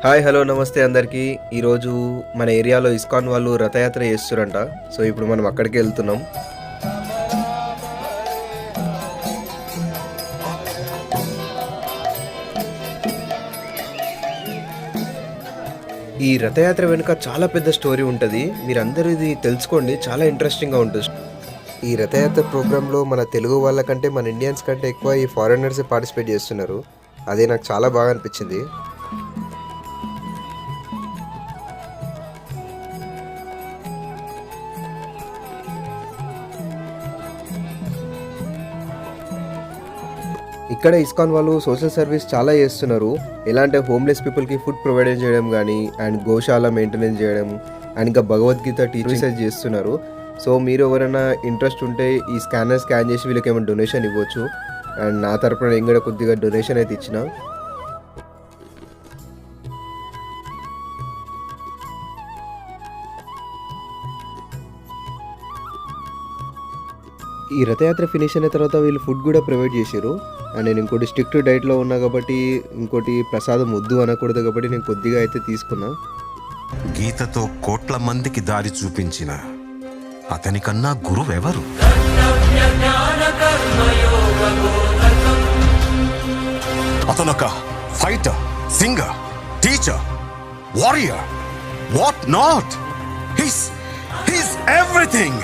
Hi hello నమస్తే అందరికీ. ఈరోజు మన ఏరియాలో ఇస్కాన్ వాళ్ళు రథయాత్ర చేస్తురంట. సో ఇప్పుడు మనం అక్కడికి వెళ్తున్నాం. ఈ రథయాత్ర వెనుక చాలా పెద్ద స్టోరీ ఉంటుంది. మీరందరూ ఇది తెలుసుకోండి, చాలా ఇంట్రెస్టింగ్గా ఉంటుంది. ఈ రథయాత్ర ప్రోగ్రాంలో మన తెలుగు వాళ్ళకంటే మన ఇండియన్స్ కంటే ఎక్కువ ఈ ఫారినర్స్ పార్టిసిపేట్ చేస్తున్నారు. అదే నాకు చాలా బాగా అనిపించింది. ఇక్కడ ఇస్కాన్ వాళ్ళు సోషల్ సర్వీస్ చాలా చేస్తున్నారు. ఎలా అంటే హోమ్లెస్ పీపుల్కి ఫుడ్ ప్రొవైడ్ చేయడం కానీ, అండ్ గోశాల మెయింటెనెన్స్ చేయడం, అండ్ ఇంకా భగవద్గీత టీచర్స్ చేస్తున్నారు. సో మీరు ఎవరైనా ఇంట్రెస్ట్ ఉంటే ఈ స్కాన్ చేసి వీళ్ళకి ఏమైనా డొనేషన్ ఇవ్వచ్చు. అండ్ నా తరపున నేను కూడా కొద్దిగా డొనేషన్ అయితే ఇచ్చిన. ఈ రథయాత్ర ఫినిష్ అయిన తర్వాత వీళ్ళు ఫుడ్ కూడా ప్రొవైడ్ చేశారు. అండ్ నేను ఇంకోటి స్ట్రిక్ట్ డైట్లో ఉన్నా కాబట్టి ఇంకోటి ప్రసాదం వద్దు అనకూడదు కాబట్టి నేను కొద్దిగా అయితే తీసుకున్నా. గీతతో కోట్ల మందికి దారి చూపించిన అతనికన్నా గురువెవరు? అతనొక fighter, singer, teacher, warrior, what not. He's everything.